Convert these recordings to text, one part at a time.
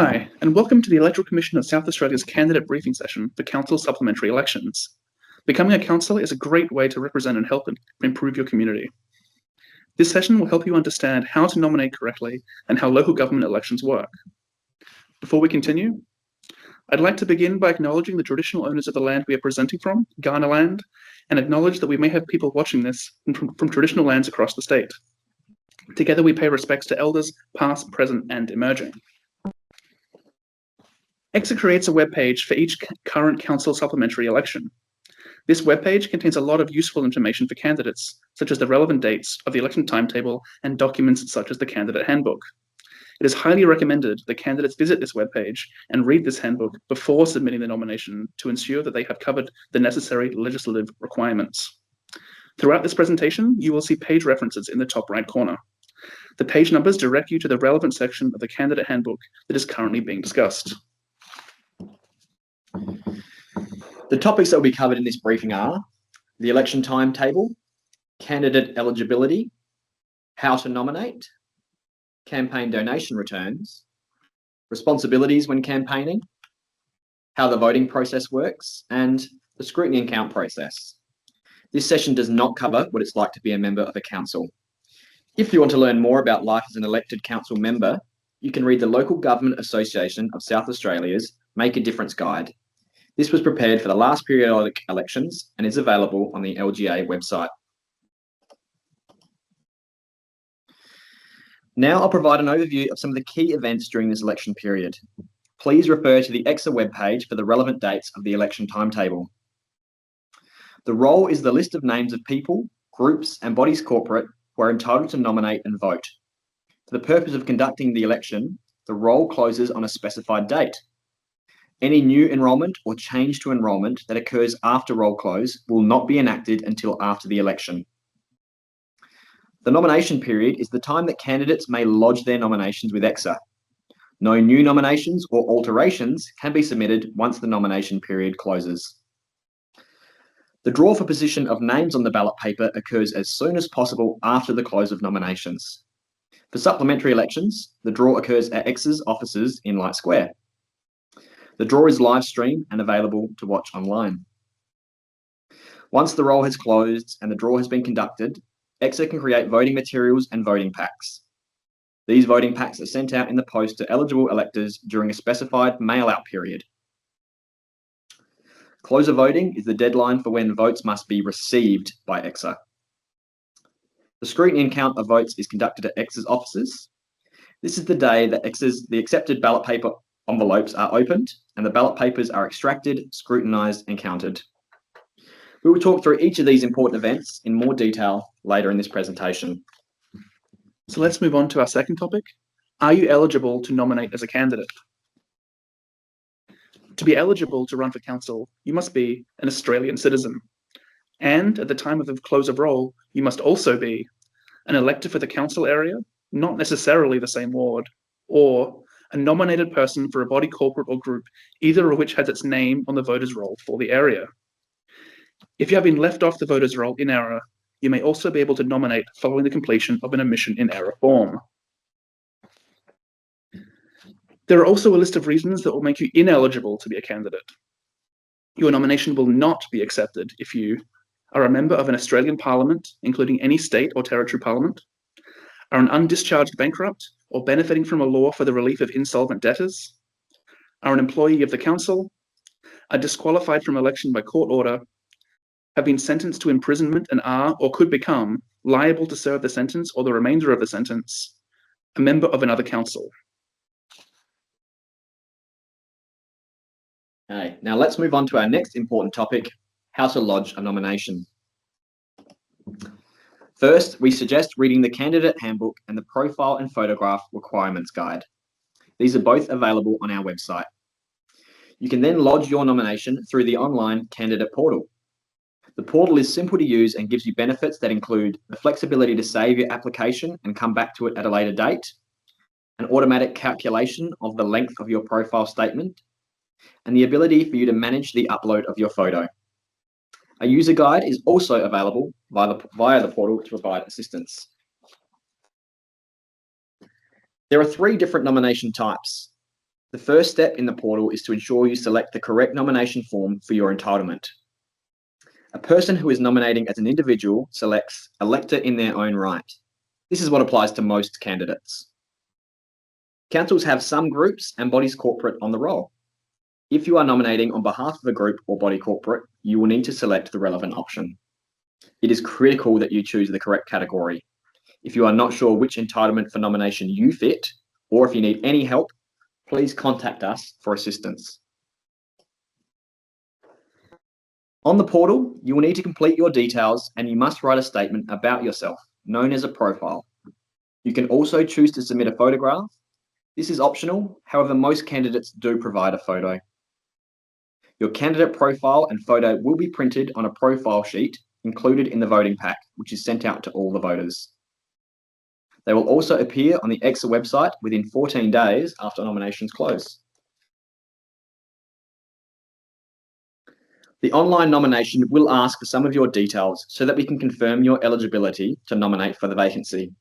Hi, and welcome to the Electoral Commission of South Australia's candidate briefing session for council supplementary elections. Becoming a councillor is a great way to represent and help improve your community. This session will help you understand how to nominate correctly and how local government elections work. Before we continue, I'd like to begin by acknowledging the traditional owners of the land we are presenting from, Kaurna land, and acknowledge that we may have people watching this from traditional lands across the state. Together we pay respects to elders, past, present, and emerging. EXA creates a webpage for each current council supplementary election. This webpage contains a lot of useful information for candidates, such as the relevant dates of the election timetable and documents such as the candidate handbook. It is highly recommended that candidates visit this webpage and read this handbook before submitting the nomination to ensure that they have covered the necessary legislative requirements. Throughout this presentation, you will see page references in the top right corner. The page numbers direct you to the relevant section of the candidate handbook that is currently being discussed. The topics that will be covered in this briefing are the election timetable, candidate eligibility, how to nominate, campaign donation returns, responsibilities when campaigning, how the voting process works, and the scrutiny and count process. This session does not cover what it's like to be a member of a council. If you want to learn more about life as an elected council member, you can read the Local Government Association of South Australia's Make a Difference Guide. This was prepared for the last periodic elections and is available on the LGA website. Now I'll provide an overview of some of the key events during this election period. Please refer to the EXA webpage for the relevant dates of the election timetable. The roll is the list of names of people, groups, and bodies corporate who are entitled to nominate and vote. For the purpose of conducting the election, the roll closes on a specified date. Any new enrolment or change to enrolment that occurs after roll close will not be enacted until after the election. The nomination period is the time that candidates may lodge their nominations with EXA. No new nominations or alterations can be submitted once the nomination period closes. The draw for position of names on the ballot paper occurs as soon as possible after the close of nominations. For supplementary elections, the draw occurs at EXA's offices in Light Square. The draw is live streamed and available to watch online. Once the roll has closed and the draw has been conducted, EXA can create voting materials and voting packs. These voting packs are sent out in the post to eligible electors during a specified mail-out period. Close of voting is the deadline for when votes must be received by EXA. The scrutiny and count of votes is conducted at EXA's offices. This is the day that the accepted ballot paper envelopes are opened and the ballot papers are extracted, scrutinised and counted. We will talk through each of these important events in more detail later in this presentation. So let's move on to our second topic. Are you eligible to nominate as a candidate? To be eligible to run for council, you must be an Australian citizen. And at the time of the close of roll, you must also be an elector for the council area, not necessarily the same ward, or a nominated person for a body corporate or group, either of which has its name on the voters' roll for the area. If you have been left off the voters' roll in error, you may also be able to nominate following the completion of an omission in error form. There are also a list of reasons that will make you ineligible to be a candidate. Your nomination will not be accepted if you are a member of an Australian Parliament, including any state or territory parliament, are an undischarged bankrupt or benefiting from a law for the relief of insolvent debtors, are an employee of the council, are disqualified from election by court order, have been sentenced to imprisonment and are or could become liable to serve the sentence or the remainder of the sentence, a member of another council. Okay, now let's move on to our next important topic, how to lodge a nomination. First, we suggest reading the candidate handbook and the profile and photograph requirements guide. These are both available on our website. You can then lodge your nomination through the online candidate portal. The portal is simple to use and gives you benefits that include the flexibility to save your application and come back to it at a later date, an automatic calculation of the length of your profile statement, and the ability for you to manage the upload of your photo. A user guide is also available via the portal to provide assistance. There are 3 different nomination types. The first step in the portal is to ensure you select the correct nomination form for your entitlement. A person who is nominating as an individual selects elector in their own right. This is what applies to most candidates. Councils have some groups and bodies corporate on the roll. If you are nominating on behalf of a group or body corporate, you will need to select the relevant option. It is critical that you choose the correct category. If you are not sure which entitlement for nomination you fit, or if you need any help, please contact us for assistance. On the portal, you will need to complete your details and you must write a statement about yourself, known as a profile. You can also choose to submit a photograph. This is optional, however, most candidates do provide a photo. Your candidate profile and photo will be printed on a profile sheet included in the voting pack, which is sent out to all the voters. They will also appear on the EXA website within 14 days after nominations close. The online nomination will ask for some of your details so that we can confirm your eligibility to nominate for the vacancy.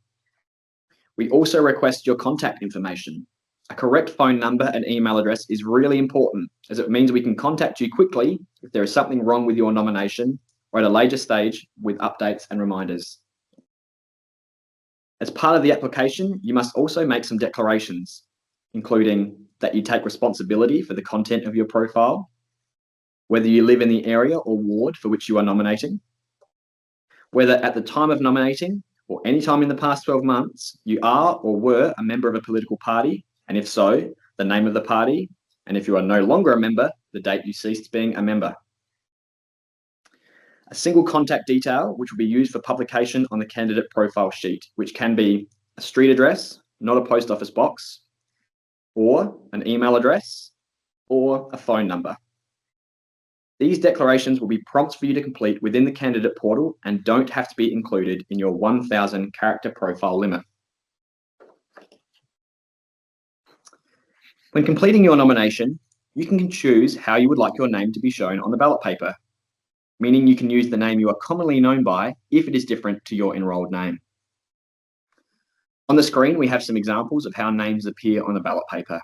We also request your contact information. A correct phone number and email address is really important, as it means we can contact you quickly if there is something wrong with your nomination or at a later stage with updates and reminders. As part of the application, you must also make some declarations, including that you take responsibility for the content of your profile, whether you live in the area or ward for which you are nominating, whether at the time of nominating or any time in the past 12 months you are or were a member of a political party, and if so, the name of the party, and if you are no longer a member, the date you ceased being a member. A single contact detail, which will be used for publication on the candidate profile sheet, which can be a street address, not a post office box, or an email address, or a phone number. These declarations will be prompts for you to complete within the candidate portal and don't have to be included in your 1,000 character profile limit. When completing your nomination, you can choose how you would like your name to be shown on the ballot paper, meaning you can use the name you are commonly known by if it is different to your enrolled name. On the screen, we have some examples of how names appear on the ballot paper.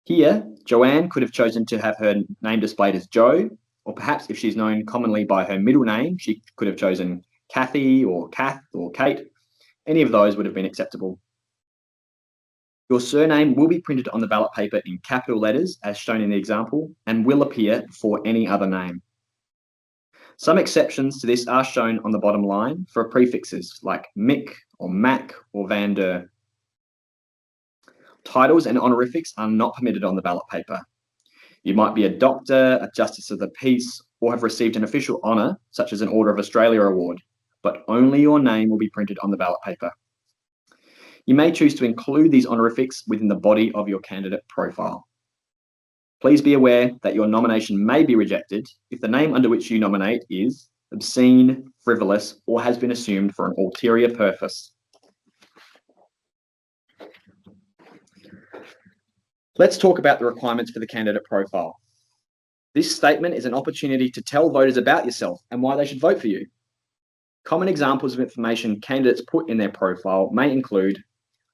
Here, Joanne could have chosen to have her name displayed as Joe, or perhaps if she's known commonly by her middle name, she could have chosen Kathy or Kath or Kate. Any of those would have been acceptable. Your surname will be printed on the ballot paper in capital letters, as shown in the example, and will appear before any other name. Some exceptions to this are shown on the bottom line for prefixes like Mick or Mac or Van der. Titles and honorifics are not permitted on the ballot paper. You might be a doctor, a justice of the peace, or have received an official honour, such as an Order of Australia award, but only your name will be printed on the ballot paper. You may choose to include these honorifics within the body of your candidate profile. Please be aware that your nomination may be rejected if the name under which you nominate is obscene, frivolous, or has been assumed for an ulterior purpose. Let's talk about the requirements for the candidate profile. This statement is an opportunity to tell voters about yourself and why they should vote for you. Common examples of information candidates put in their profile may include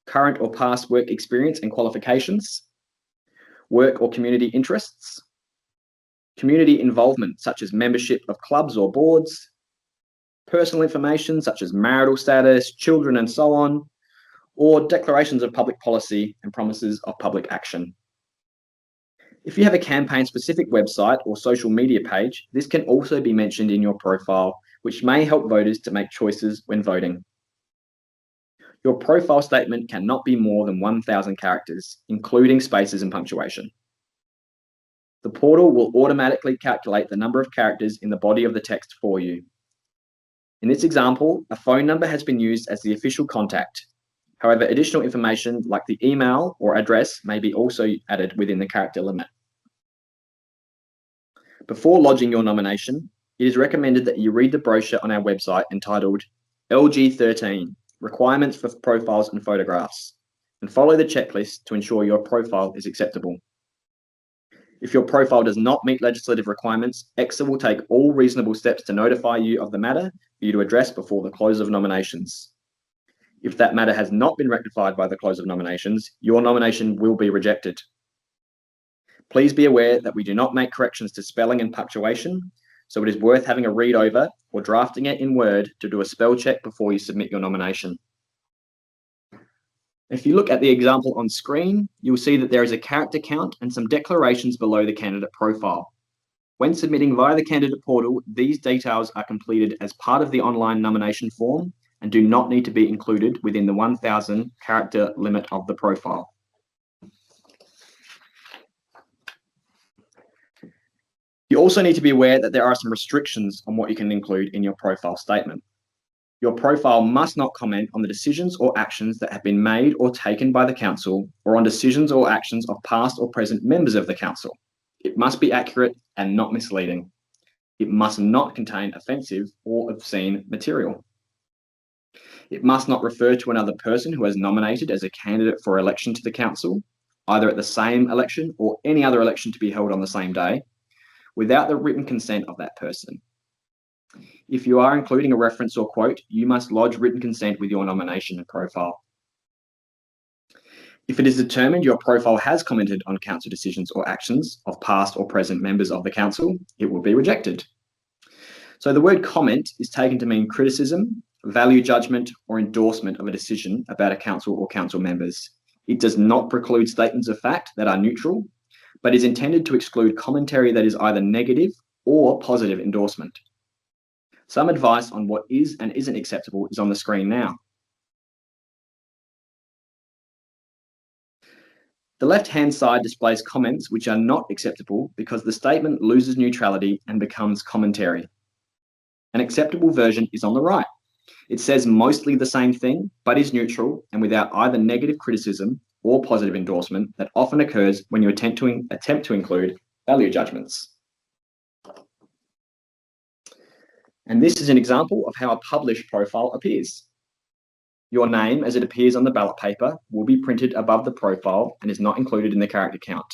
current or past work experience and qualifications, work or community interests, community involvement such as membership of clubs or boards, personal information such as marital status, children, and so on, or declarations of public policy and promises of public action. If you have a campaign-specific website or social media page, this can also be mentioned in your profile, which may help voters to make choices when voting. Your profile statement cannot be more than 1,000 characters, including spaces and punctuation. The portal will automatically calculate the number of characters in the body of the text for you. In this example, a phone number has been used as the official contact. However, additional information like the email or address may be also added within the character limit. Before lodging your nomination, it is recommended that you read the brochure on our website entitled LG13, Requirements for Profiles and Photographs, and follow the checklist to ensure your profile is acceptable. If your profile does not meet legislative requirements, EXA will take all reasonable steps to notify you of the matter for you to address before the close of nominations. If that matter has not been rectified by the close of nominations, your nomination will be rejected. Please be aware that we do not make corrections to spelling and punctuation, so it is worth having a read over or drafting it in Word to do a spell check before you submit your nomination. If you look at the example on screen, you'll see that there is a character count and some declarations below the candidate profile. When submitting via the candidate portal, these details are completed as part of the online nomination form and do not need to be included within the 1,000 character limit of the profile. You also need to be aware that there are some restrictions on what you can include in your profile statement. Your profile must not comment on the decisions or actions that have been made or taken by the council, or on decisions or actions of past or present members of the council. It must be accurate and not misleading. It must not contain offensive or obscene material. It must not refer to another person who has nominated as a candidate for election to the council, either at the same election or any other election to be held on the same day, without the written consent of that person. If you are including a reference or quote, you must lodge written consent with your nomination and profile. If it is determined your profile has commented on council decisions or actions of past or present members of the council, it will be rejected. So the word comment is taken to mean criticism, value judgment, or endorsement of a decision about a council or council members. It does not preclude statements of fact that are neutral, but is intended to exclude commentary that is either negative or positive endorsement. Some advice on what is and isn't acceptable is on the screen now. The left-hand side displays comments which are not acceptable because the statement loses neutrality and becomes commentary. An acceptable version is on the right. It says mostly the same thing, but is neutral and without either negative criticism or positive endorsement that often occurs when you attempt to include value judgments. And this is an example of how a published profile appears. Your name, as it appears on the ballot paper, will be printed above the profile and is not included in the character count.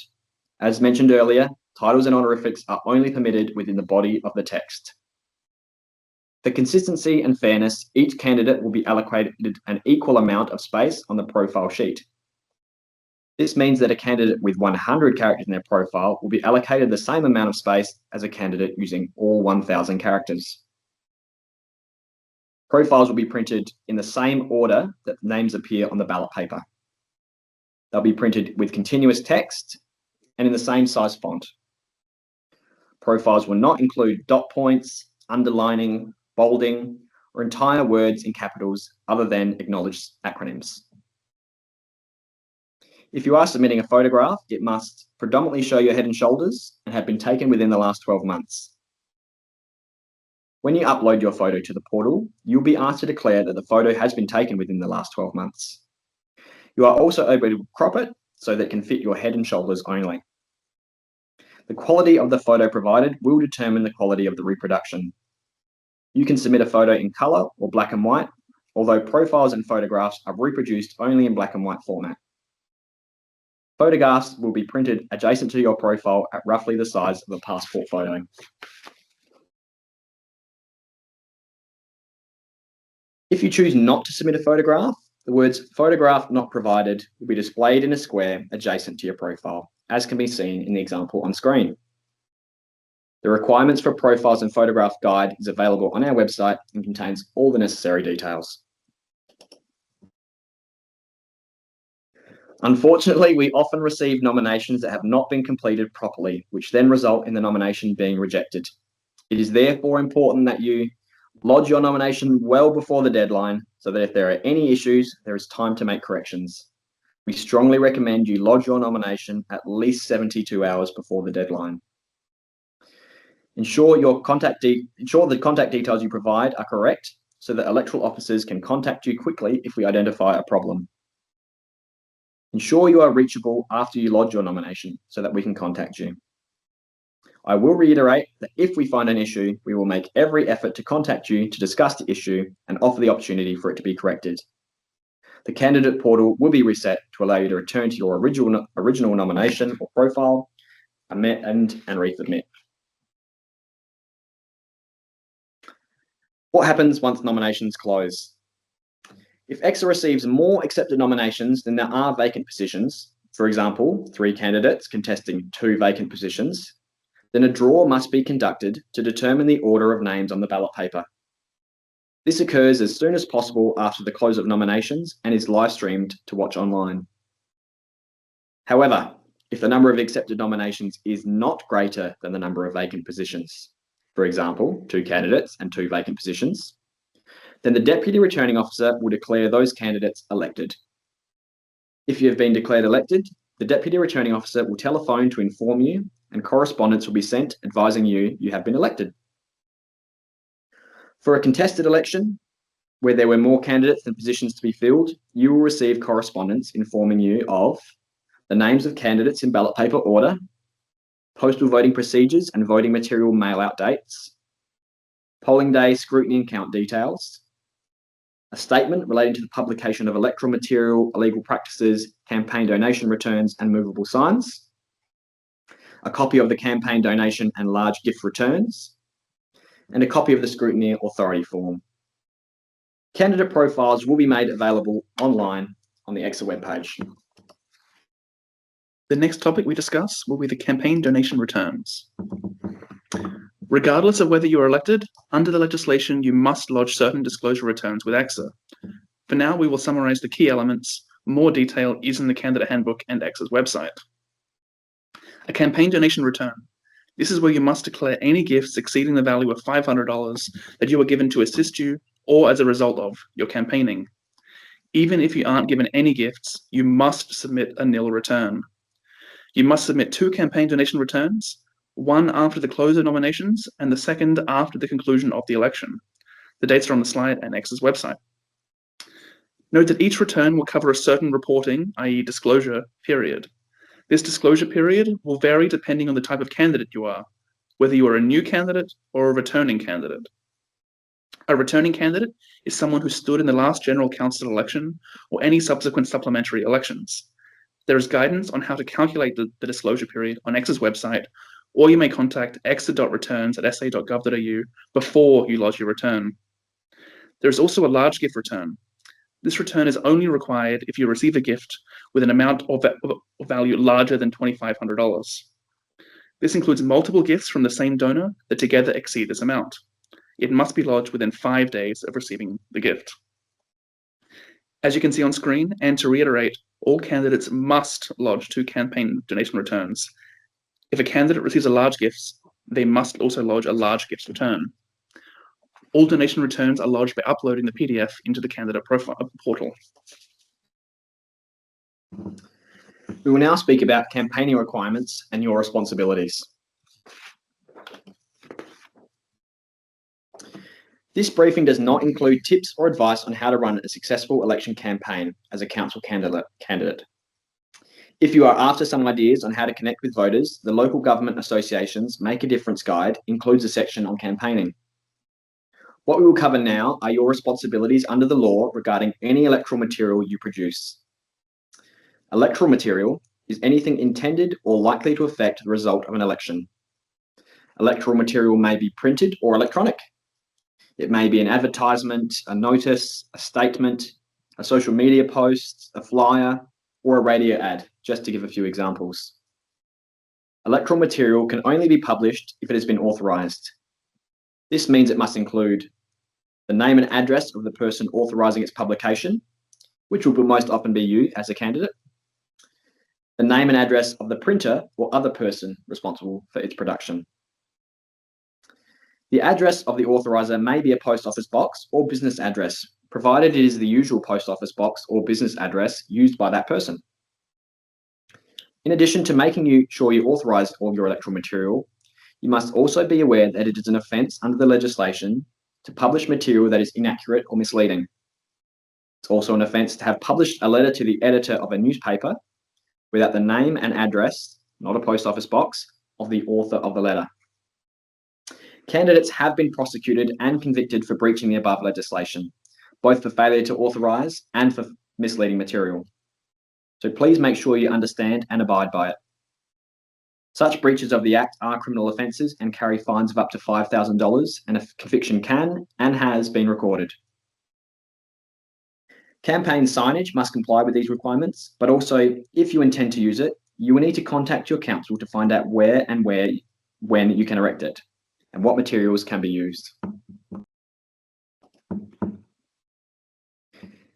As mentioned earlier, titles and honorifics are only permitted within the body of the text. For consistency and fairness, each candidate will be allocated an equal amount of space on the profile sheet. This means that a candidate with 100 characters in their profile will be allocated the same amount of space as a candidate using all 1,000 characters. Profiles will be printed in the same order that names appear on the ballot paper. They'll be printed with continuous text and in the same size font. Profiles will not include dot points, underlining, bolding, or entire words in capitals other than acknowledged acronyms. If you are submitting a photograph, it must predominantly show your head and shoulders and have been taken within the last 12 months. When you upload your photo to the portal, you'll be asked to declare that the photo has been taken within the last 12 months. You are also able to crop it so that it can fit your head and shoulders only. The quality of the photo provided will determine the quality of the reproduction. You can submit a photo in color or black and white, although profiles and photographs are reproduced only in black and white format. Photographs will be printed adjacent to your profile at roughly the size of a passport photo. If you choose not to submit a photograph, the words "photograph not provided" will be displayed in a square adjacent to your profile, as can be seen in the example on screen. The requirements for profiles and photograph guide is available on our website and contains all the necessary details. Unfortunately, we often receive nominations that have not been completed properly, which then result in the nomination being rejected. It is therefore important that you lodge your nomination well before the deadline so that if there are any issues, there is time to make corrections. We strongly recommend you lodge your nomination at least 72 hours before the deadline. Ensure the contact details you provide are correct so that electoral officers can contact you quickly if we identify a problem. Ensure you are reachable after you lodge your nomination so that we can contact you. I will reiterate that if we find an issue, we will make every effort to contact you to discuss the issue and offer the opportunity for it to be corrected. The candidate portal will be reset to allow you to return to your original nomination or profile, amend and resubmit. What happens once nominations close? If EXA receives more accepted nominations than there are vacant positions, for example, 3 candidates contesting 2 vacant positions, then a draw must be conducted to determine the order of names on the ballot paper. This occurs as soon as possible after the close of nominations and is live streamed to watch online. However, if the number of accepted nominations is not greater than the number of vacant positions, for example, 2 candidates and 2 vacant positions, then the Deputy Returning Officer will declare those candidates elected. If you have been declared elected, the Deputy Returning Officer will telephone to inform you, and correspondence will be sent advising you have been elected. For a contested election, where there were more candidates than positions to be filled, you will receive correspondence informing you of the names of candidates in ballot paper order, postal voting procedures and voting material mail-out dates, polling day scrutiny and count details, a statement relating to the publication of electoral material, illegal practices, campaign donation returns and movable signs, a copy of the campaign donation and large gift returns, and a copy of the scrutiny authority form. Candidate profiles will be made available online on the EXA webpage. The next topic we discuss will be the campaign donation returns. Regardless of whether you are elected, under the legislation you must lodge certain disclosure returns with EXA. For now, we will summarise the key elements. More detail is in the candidate handbook and EXA's website. A campaign donation return. This is where you must declare any gifts exceeding the value of $500 that you were given to assist you or as a result of your campaigning. Even if you aren't given any gifts, you must submit a nil return. You must submit 2 campaign donation returns, one after the close of nominations and the second after the conclusion of the election. The dates are on the slide and EXA's website. Note that each return will cover a certain reporting, i.e. disclosure, period. This disclosure period will vary depending on the type of candidate you are, whether you are a new candidate or a returning candidate. A returning candidate is someone who stood in the last general council election or any subsequent supplementary elections. There is guidance on how to calculate the disclosure period on EXA's website, or you may contact exa.returns@sa.gov.au before you lodge your return. There is also a large gift return. This return is only required if you receive a gift with an amount of value larger than $2,500. This includes multiple gifts from the same donor that together exceed this amount. It must be lodged within 5 days of receiving the gift. As you can see on screen, and to reiterate, all candidates must lodge 2 campaign donation returns. If a candidate receives a large gift, they must also lodge a large gift return. All donation returns are lodged by uploading the PDF into the candidate profile portal. We will now speak about campaigning requirements and your responsibilities. This briefing does not include tips or advice on how to run a successful election campaign as a council candidate. If you are after some ideas on how to connect with voters, the Local Government Association's Make a Difference Guide includes a section on campaigning. What we will cover now are your responsibilities under the law regarding any electoral material you produce. Electoral material is anything intended or likely to affect the result of an election. Electoral material may be printed or electronic. It may be an advertisement, a notice, a statement, a social media post, a flyer, or a radio ad, just to give a few examples. Electoral material can only be published if it has been authorised. This means it must include the name and address of the person authorising its publication, which will most often be you as a candidate, the name and address of the printer or other person responsible for its production. The address of the authoriser may be a post office box or business address, provided it is the usual post office box or business address used by that person. In addition to making sure you authorise all your electoral material, you must also be aware that it is an offence under the legislation to publish material that is inaccurate or misleading. It's also an offence to have published a letter to the editor of a newspaper without the name and address, not a post office box, of the author of the letter. Candidates have been prosecuted and convicted for breaching the above legislation, both for failure to authorise and for misleading material. So please make sure you understand and abide by it. Such breaches of the Act are criminal offences and carry fines of up to $5,000, and a conviction can and has been recorded. Campaign signage must comply with these requirements, but also, if you intend to use it, you will need to contact your council to find out when you can erect it and what materials can be used.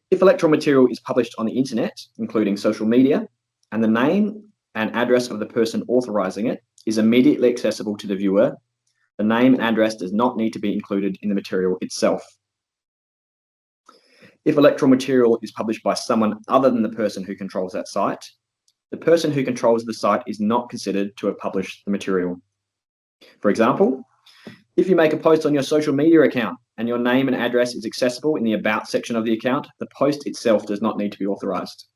If electoral material is published on the internet, including social media, and the name and address of the person authorising it is immediately accessible to the viewer, the name and address does not need to be included in the material itself. If electoral material is published by someone other than the person who controls that site, the person who controls the site is not considered to have published the material. For example, if you make a post on your social media account and your name and address is accessible in the About section of the account, the post itself does not need to be authorised.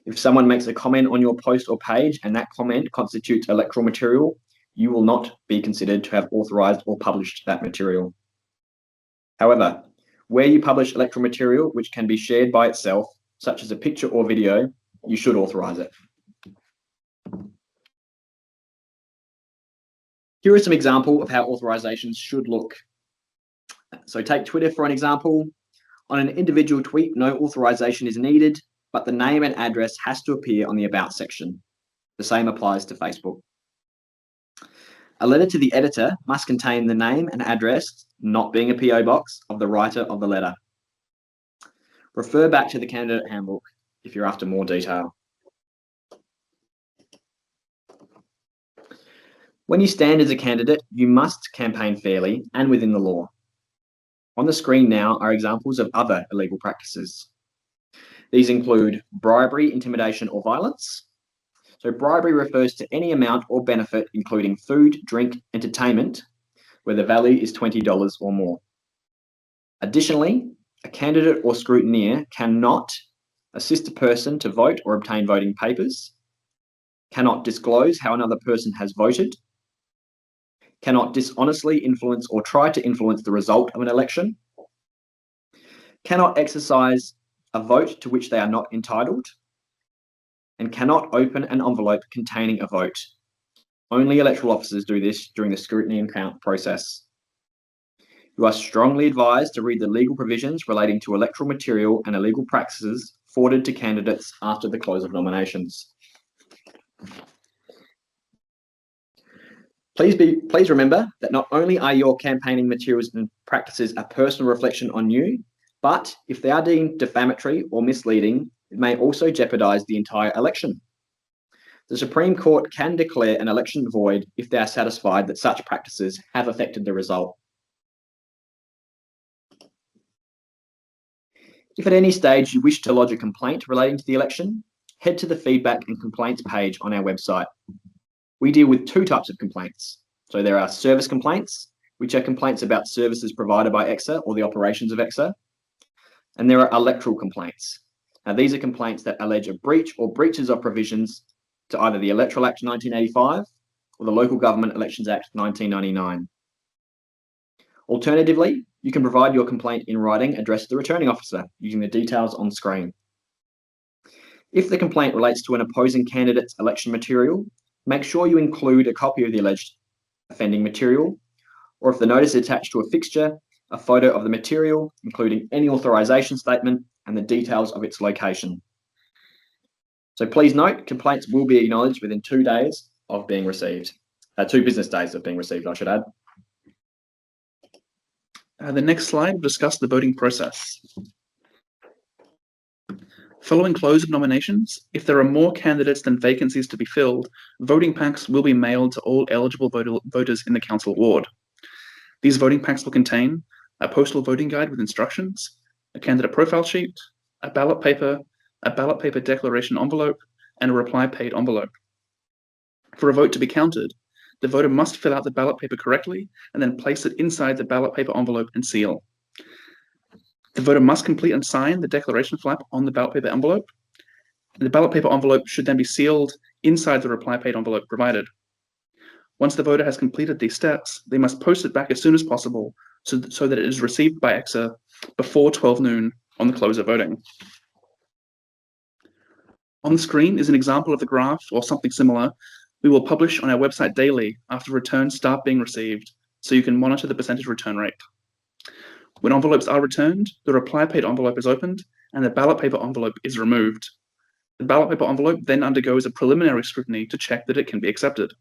If someone makes a comment on your post or page and that comment constitutes electoral material, you will not be considered to have authorised or published that material. However, where you publish electoral material which can be shared by itself, such as a picture or video, you should authorise it. Here are some examples of how authorisations should look. So take Twitter for an example. On an individual tweet, no authorisation is needed, but the name and address has to appear on the About section. The same applies to Facebook. A letter to the editor must contain the name and address, not being a PO box, of the writer of the letter. Refer back to the candidate handbook if you're after more detail. When you stand as a candidate, you must campaign fairly and within the law. On the screen now are examples of other illegal practices. These include bribery, intimidation, or violence. So bribery refers to any amount or benefit, including food, drink, entertainment, where the value is $20 or more. Additionally, a candidate or scrutineer cannot assist a person to vote or obtain voting papers, cannot disclose how another person has voted, cannot dishonestly influence or try to influence the result of an election, cannot exercise a vote to which they are not entitled, and cannot open an envelope containing a vote. Only electoral officers do this during the scrutiny and count process. You are strongly advised to read the legal provisions relating to electoral material and illegal practices forwarded to candidates after the close of nominations. Please remember that not only are your campaigning materials and practices a personal reflection on you, but if they are deemed defamatory or misleading, it may also jeopardise the entire election. The Supreme Court can declare an election void if they are satisfied that such practices have affected the result. If at any stage you wish to lodge a complaint relating to the election, head to the feedback and complaints page on our website. We deal with two types of complaints. So there are service complaints, which are complaints about services provided by EXA or the operations of EXA. And there are electoral complaints. Now, these are complaints that allege a breach or breaches of provisions to either the Electoral Act 1985 or the Local Government Elections Act 1999. Alternatively, you can provide your complaint in writing addressed to the returning officer using the details on screen. If the complaint relates to an opposing candidate's election material, make sure you include a copy of the alleged offending material, or if the notice is attached to a fixture, a photo of the material, including any authorisation statement and the details of its location. So please note, complaints will be acknowledged within 2 days of being received. 2 business days of being received, I should add. The next slide will discuss the voting process. Following close of nominations, if there are more candidates than vacancies to be filled, voting packs will be mailed to all eligible voters in the council ward. These voting packs will contain a postal voting guide with instructions, a candidate profile sheet, a ballot paper declaration envelope, and a reply paid envelope. For a vote to be counted, the voter must fill out the ballot paper correctly and then place it inside the ballot paper envelope and seal. The voter must complete and sign the declaration flap on the ballot paper envelope. The ballot paper envelope should then be sealed inside the reply paid envelope provided. Once the voter has completed these steps, they must post it back as soon as possible so that it is received by EXA before 12 noon on the close of voting. On the screen is an example of the graph or something similar we will publish on our website daily after returns start being received, so you can monitor the percentage return rate. When envelopes are returned, the reply paid envelope is opened and the ballot paper envelope is removed. The ballot paper envelope then undergoes a preliminary scrutiny to check that it can be accepted.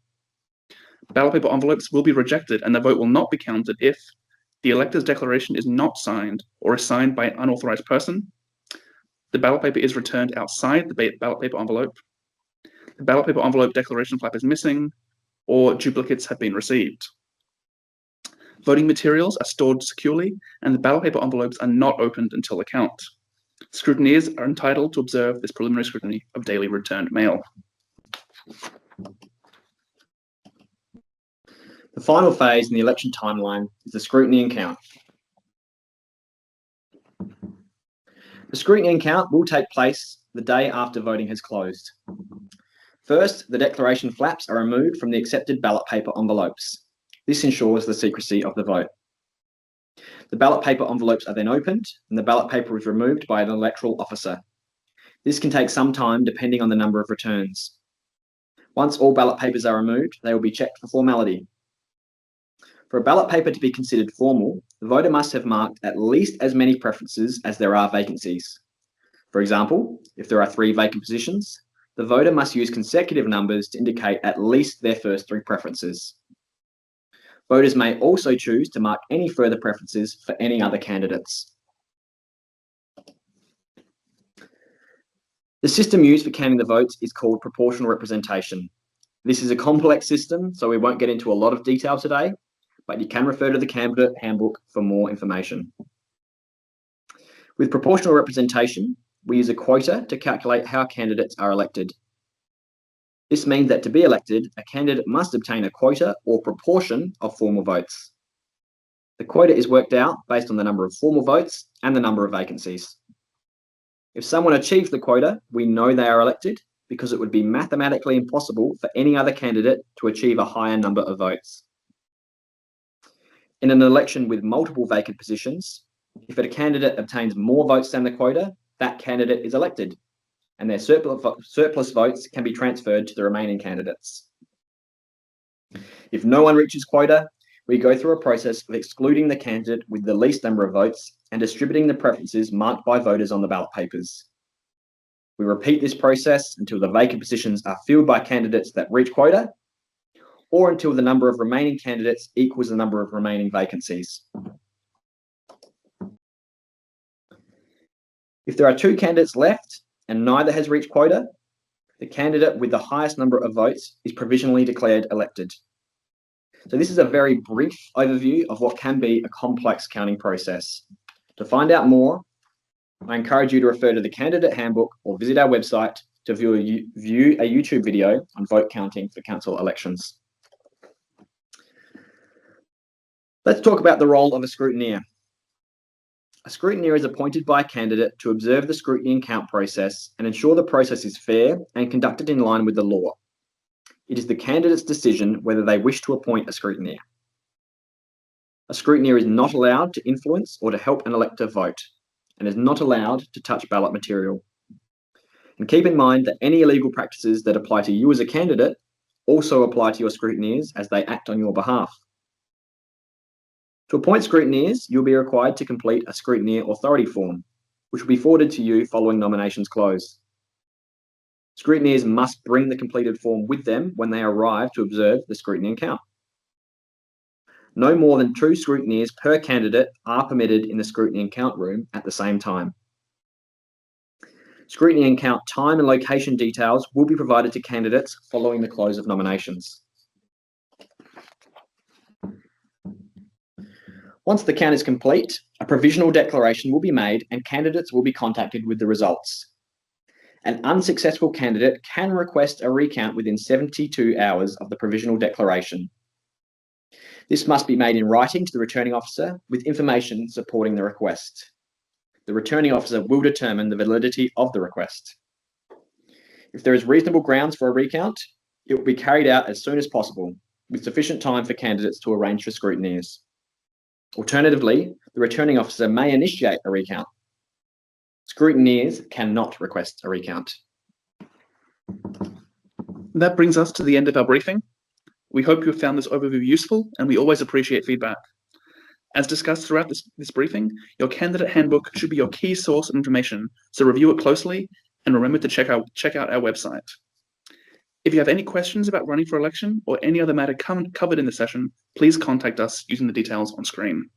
Ballot paper envelopes will be rejected and the vote will not be counted if the elector's declaration is not signed or is signed by an unauthorized person, the ballot paper is returned outside the ballot paper envelope, the ballot paper envelope declaration flap is missing, or duplicates have been received. Voting materials are stored securely, and the ballot paper envelopes are not opened until the count. Scrutineers are entitled to observe this preliminary scrutiny of daily returned mail. The final phase in the election timeline is the scrutiny and count. The scrutiny and count will take place the day after voting has closed. First, the declaration flaps are removed from the accepted ballot paper envelopes. This ensures the secrecy of the vote. The ballot paper envelopes are then opened and the ballot paper is removed by an electoral officer. This can take some time depending on the number of returns. Once all ballot papers are removed, they will be checked for formality. For a ballot paper to be considered formal, the voter must have marked at least as many preferences as there are vacancies. For example, if there are 3 vacant positions, the voter must use consecutive numbers to indicate at least their first 3 preferences. Voters may also choose to mark any further preferences for any other candidates. The system used for counting the votes is called proportional representation. This is a complex system, so we won't get into a lot of detail today, but you can refer to the candidate handbook for more information. With proportional representation, we use a quota to calculate how candidates are elected. This means that to be elected, a candidate must obtain a quota or proportion of formal votes. The quota is worked out based on the number of formal votes and the number of vacancies. If someone achieves the quota, we know they are elected because it would be mathematically impossible for any other candidate to achieve a higher number of votes. In an election with multiple vacant positions, if a candidate obtains more votes than the quota, that candidate is elected, and their surplus votes can be transferred to the remaining candidates. If no one reaches quota, we go through a process of excluding the candidate with the least number of votes and distributing the preferences marked by voters on the ballot papers. We repeat this process until the vacant positions are filled by candidates that reach quota, or until the number of remaining candidates equals the number of remaining vacancies. If there are 2 candidates left and neither has reached quota, the candidate with the highest number of votes is provisionally declared elected. So this is a very brief overview of what can be a complex counting process. To find out more, I encourage you to refer to the candidate handbook or visit our website to view a YouTube video on vote counting for council elections. Let's talk about the role of a scrutineer. A scrutineer is appointed by a candidate to observe the scrutiny and count process and ensure the process is fair and conducted in line with the law. It is the candidate's decision whether they wish to appoint a scrutineer. A scrutineer is not allowed to influence or to help an elector vote and is not allowed to touch ballot material. And keep in mind that any illegal practices that apply to you as a candidate also apply to your scrutineers as they act on your behalf. To appoint scrutineers, you'll be required to complete a scrutineer authority form, which will be forwarded to you following nominations close. Scrutineers must bring the completed form with them when they arrive to observe the scrutiny and count. No more than 2 scrutineers per candidate are permitted in the scrutiny and count room at the same time. Scrutiny and count time and location details will be provided to candidates following the close of nominations. Once the count is complete, a provisional declaration will be made and candidates will be contacted with the results. An unsuccessful candidate can request a recount within 72 hours of the provisional declaration. This must be made in writing to the returning officer with information supporting the request. The returning officer will determine the validity of the request. If there is reasonable grounds for a recount, it will be carried out as soon as possible, with sufficient time for candidates to arrange for scrutineers. Alternatively, the returning officer may initiate a recount. Scrutineers cannot request a recount. That brings us to the end of our briefing. We hope you have found this overview useful, and we always appreciate feedback. As discussed throughout this briefing, your candidate handbook should be your key source of information, so review it closely and remember to check out our website. If you have any questions about running for election or any other matter covered in the session, please contact us using the details on screen.